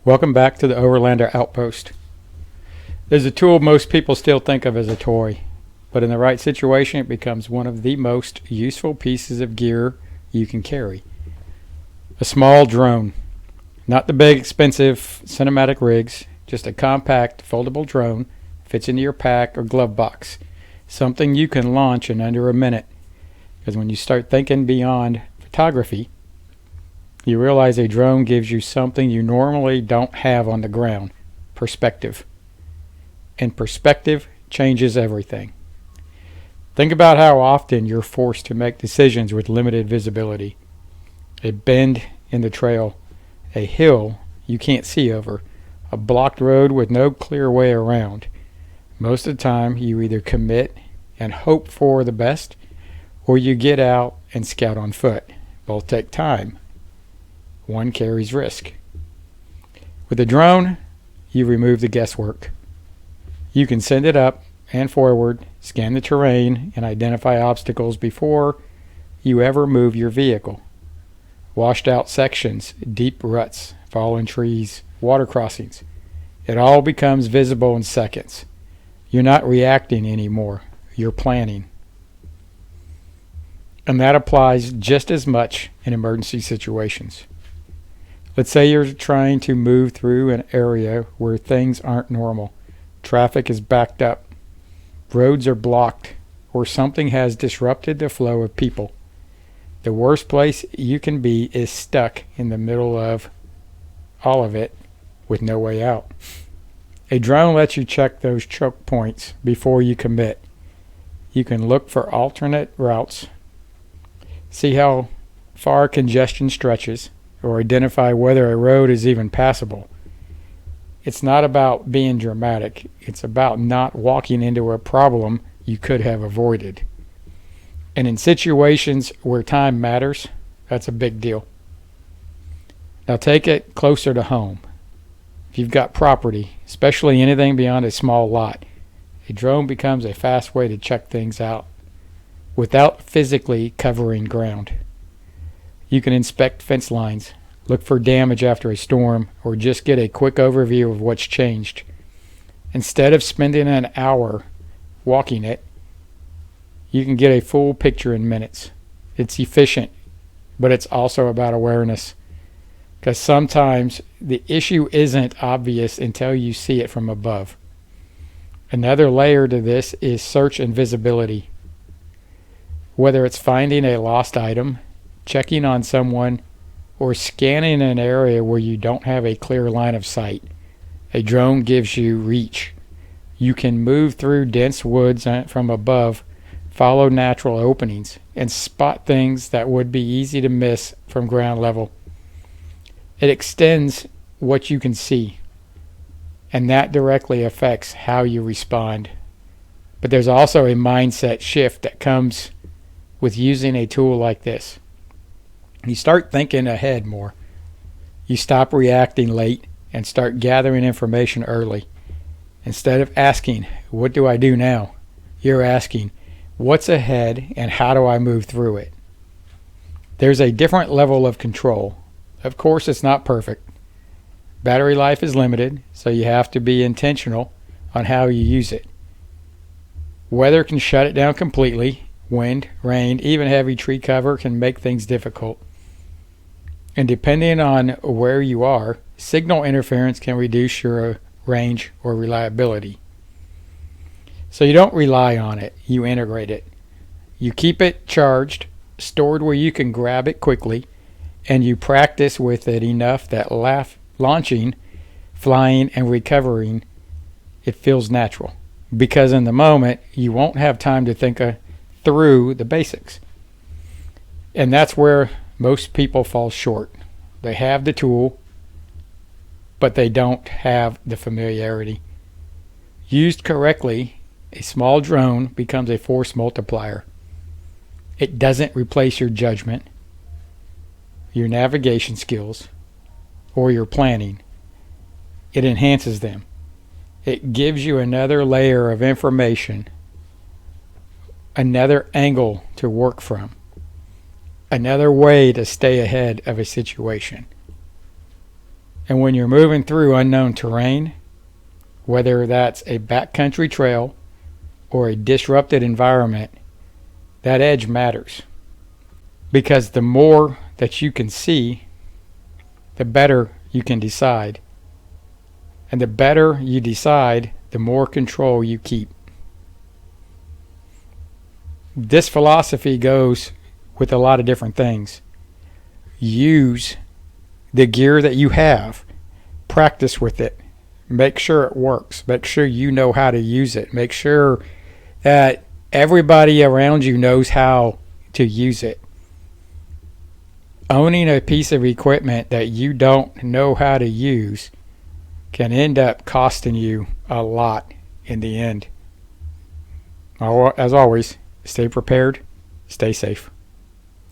Welcome back to the Overlander Outpost. There's a tool most people still think of as a toy, but in the right situation it becomes one of the most useful pieces of gear you can carry. A small drone. Not the big expensive cinematic rigs, just a compact foldable drone fits into your pack or glove box. Something you can launch in under a minute. Because when you start thinking beyond photography, you realize a drone gives you something you normally don't have on the ground: perspective. And perspective changes everything. Think about how often you're forced to make decisions with limited visibility. A bend in the trail, a hill you can't see over, a blocked road with no clear way around. Most of the time you either commit and hope for the best, or you get out and scout on foot. Both take time. One carries risk. With a drone, you remove the guesswork. You can send it up and forward, scan the terrain, and identify obstacles before you ever move your vehicle. Washed out sections, deep ruts, fallen trees, water crossings. It all becomes visible in seconds. You're not reacting anymore. You're planning. And that applies just as much in emergency situations. Let's say you're trying to move through an area where things aren't normal. Traffic is backed up. Roads are blocked, or something has disrupted the flow of people. The worst place you can be is stuck in the middle of all of it with no way out. A drone lets you check those choke points before you commit. You can look for alternate routes, see how far congestion stretches, or identify whether a road is even passable. It's not about being dramatic. It's about not walking into a problem you could have avoided. And in situations where time matters, that's a big deal. Now take it closer to home. If you've got property, especially anything beyond a small lot, a drone becomes a fast way to check things out without physically covering ground. You can inspect fence lines, look for damage after a storm, or just get a quick overview of what's changed. Instead of spending an hour walking it, you can get a full picture in minutes. It's efficient, but it's also about awareness. Because sometimes the issue isn't obvious until you see it from above. Another layer to this is search and visibility. Whether it's finding a lost item, checking on someone, or scanning an area where you don't have a clear line of sight, a drone gives you reach. You can move through dense woods from above, follow natural openings, and spot things that would be easy to miss from ground level. It extends what you can see, and that directly affects how you respond. But there's also a mindset shift that comes with using a tool like this. You start thinking ahead more. You stop reacting late and start gathering information early. Instead of asking, "What do I do now?" you're asking, "What's ahead and how do I move through it?" There's a different level of control. Of course, it's not perfect. Battery life is limited, so you have to be intentional on how you use it. Weather can shut it down completely. Wind, rain, even heavy tree cover can make things difficult. And depending on where you are, signal interference can reduce your range or reliability. So you don't rely on it, you integrate it. You keep it charged, stored where you can grab it quickly, and you practice with it enough that launching, flying, and recovering, it feels natural. Because in the moment, you won't have time to think through the basics. And that's where most people fall short. They have the tool, but they don't have the familiarity. Used correctly, a small drone becomes a force multiplier. It doesn't replace your judgment, your navigation skills, or your planning. It enhances them. It gives you another layer of information, another angle to work from, another way to stay ahead of a situation. And when you're moving through unknown terrain, whether that's a backcountry trail or a disrupted environment, that edge matters. Because the more that you can see, the better you can decide. And the better you decide, the more control you keep. This philosophy goes with a lot of different things. Use the gear that you have. Practice with it. Make sure it works. Make sure you know how to use it. Make sure that everybody around you knows how to use it. Owning a piece of equipment that you don't know how to use can end up costing you a lot in the end. As always, stay prepared, stay safe.